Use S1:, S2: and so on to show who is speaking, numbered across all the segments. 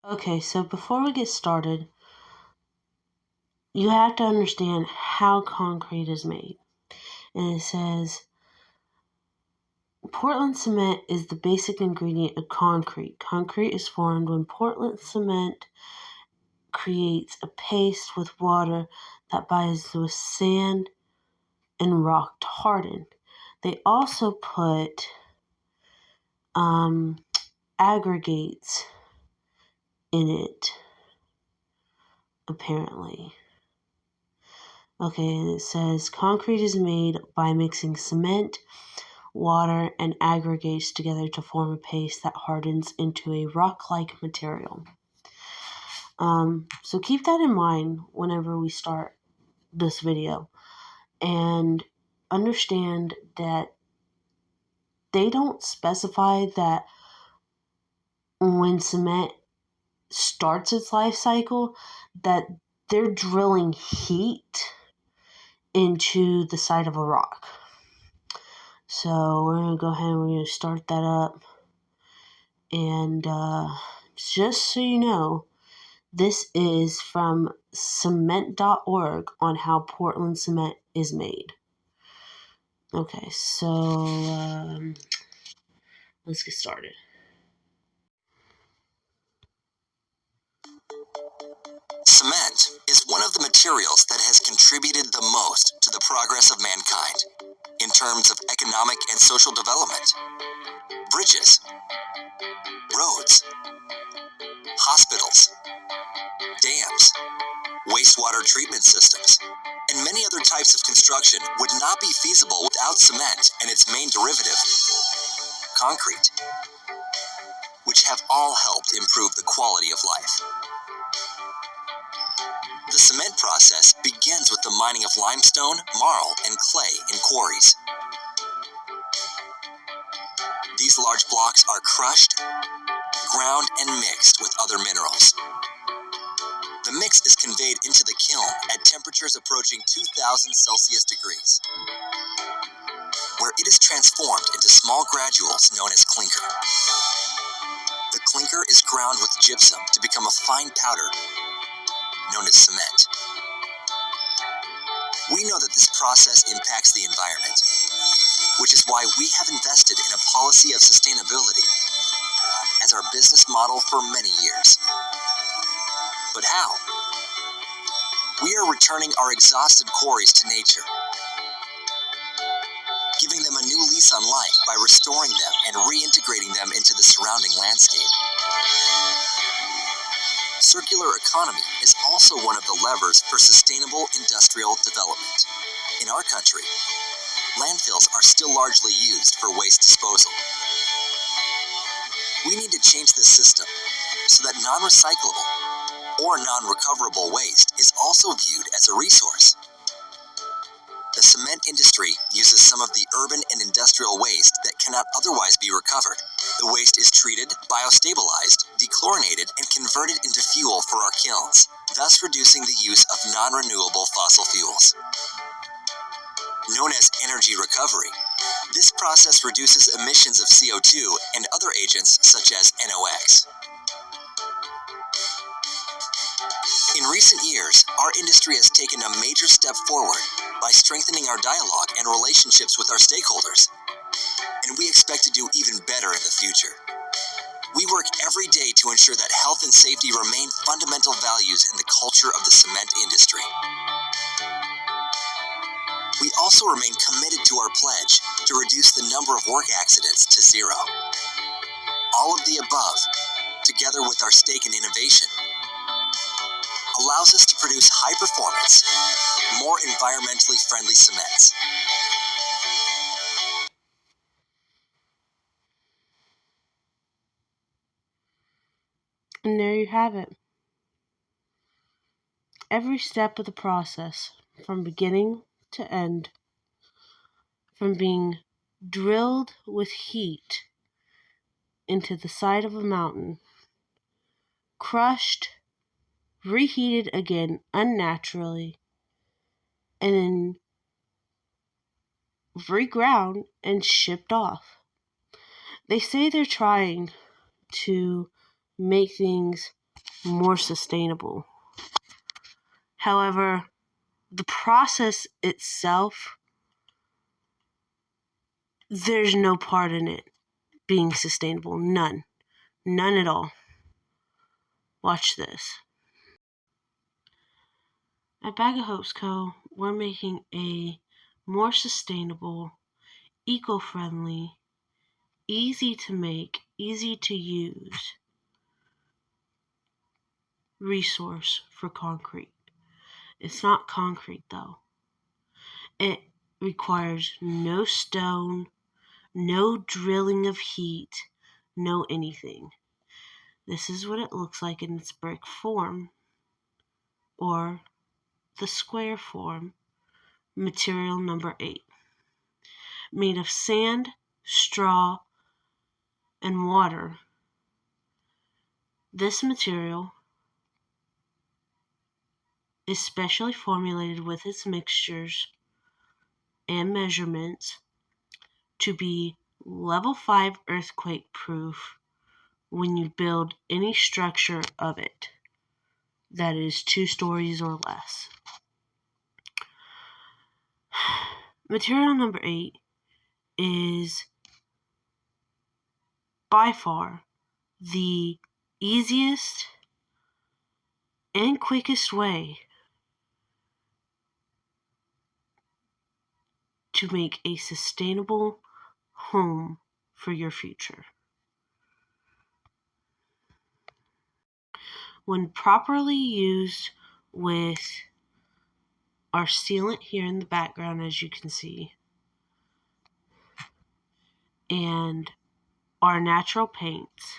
S1: Okay, so before we get started, you have to understand how concrete is made. And it says, Portland cement is the basic ingredient of concrete. Concrete is formed when Portland cement creates a paste with water that binds with sand and rock to harden. They also put aggregates in it, apparently. Okay, and it says concrete is made by mixing cement, water, and aggregates together to form a paste that hardens into a rock-like material. So keep that in mind whenever we start this video, and understand that they don't specify that when cement starts its life cycle that they're drilling heat into the side of a rock. So we're going to go ahead and we're going to start that up. And just so you know, this is from cement.org on how Portland cement is made. Okay, so let's get started.
S2: Cement is one of the materials that has contributed the most to the progress of mankind in terms of economic and social development. Bridges, roads, hospitals, dams, wastewater treatment systems, and many other types of construction would not be feasible without cement and its main derivative, concrete, which have all helped improve the quality of life. The cement process begins with the mining of limestone, marl, and clay in quarries. These large blocks are crushed, ground, and mixed with other minerals. The mix is conveyed into the kiln at temperatures approaching 2000 Celsius degrees, where it is transformed into small granules known as clinker. The clinker is ground with gypsum to become a fine powder known as cement. We know that this process impacts the environment, which is why we have invested in a policy of sustainability as our business model for many years. But how? We are returning our exhausted quarries to nature, giving them a new lease on life by restoring them and reintegrating them into the surrounding landscape. Circular economy is also one of the levers for sustainable industrial development. In our country, landfills are still largely used for waste disposal. We need to change this system so that non-recyclable or non-recoverable waste is also viewed as a resource. The cement industry uses some of the urban and industrial waste that cannot otherwise be recovered. The waste is treated, biostabilized, dechlorinated, and converted into fuel for our kilns, thus reducing the use of non-renewable fossil fuels. Known as energy recovery, this process reduces emissions of CO2 and other agents such as NOx. In recent years, our industry has taken a major step forward by strengthening our dialogue and relationships with our stakeholders, and we expect to do even better in the future. We work every day to ensure that health and safety remain fundamental values in the culture of the cement industry. We also remain committed to our pledge to reduce the number of work accidents to zero. All of the above, together with our stake in innovation, allows us to produce high-performance, more environmentally friendly cements.
S1: And there you have it. Every step of the process, from beginning to end, from being drilled with heat into the side of a mountain, crushed, reheated again unnaturally, and then reground and shipped off. They say they're trying to make things more sustainable. However, the process itself, there's no part in it being sustainable. None. None at all. Watch this. At Bag of Hopes Co., we're making a more sustainable, eco-friendly, easy to make, easy to use resource for concrete. It's not concrete though. It requires no stone, no drilling of heat, no anything. This is what it looks like in its brick form, or the square form, material number 8. Made of sand, straw, and water. This material is specially formulated with its mixtures and measurements to be level 5 earthquake proof when you build any structure of it that is 2 stories or less. Material number 8 is by far the easiest and quickest way to make a sustainable home for your future. When properly used with our sealant here in the background, as you can see, and our natural paints,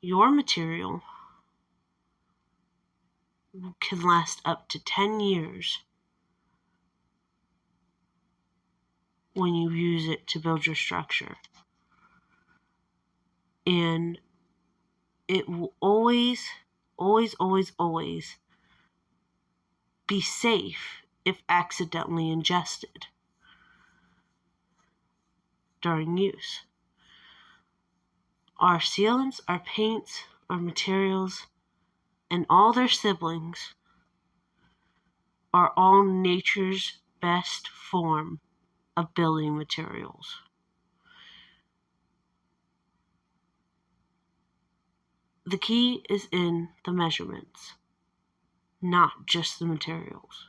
S1: your material can last up to 10 years when you use it to build your structure. And it will always be safe if accidentally ingested during use. Our sealants, our paints, our materials, and all their siblings are all nature's best form of building materials. The key is in the measurements, not just the materials.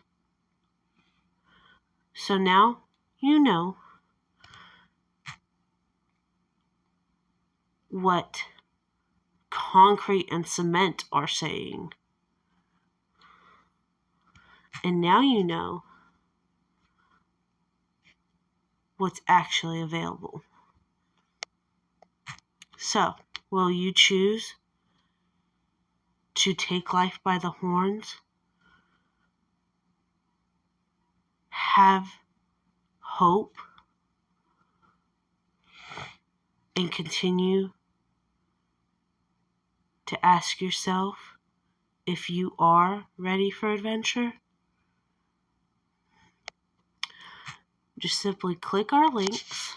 S1: So now you know what concrete and cement are saying. And now you know what's actually available. So, will you choose to take life by the horns? Have hope and continue to ask yourself if you are ready for adventure? Just simply click our links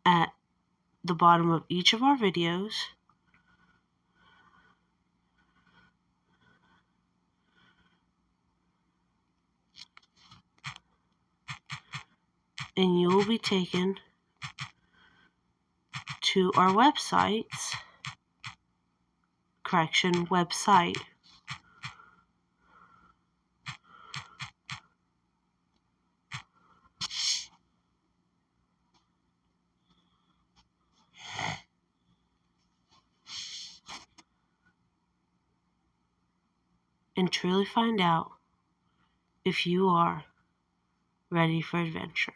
S1: at the bottom of each of our videos and you will be taken to our website, and truly find out if you are ready for adventure.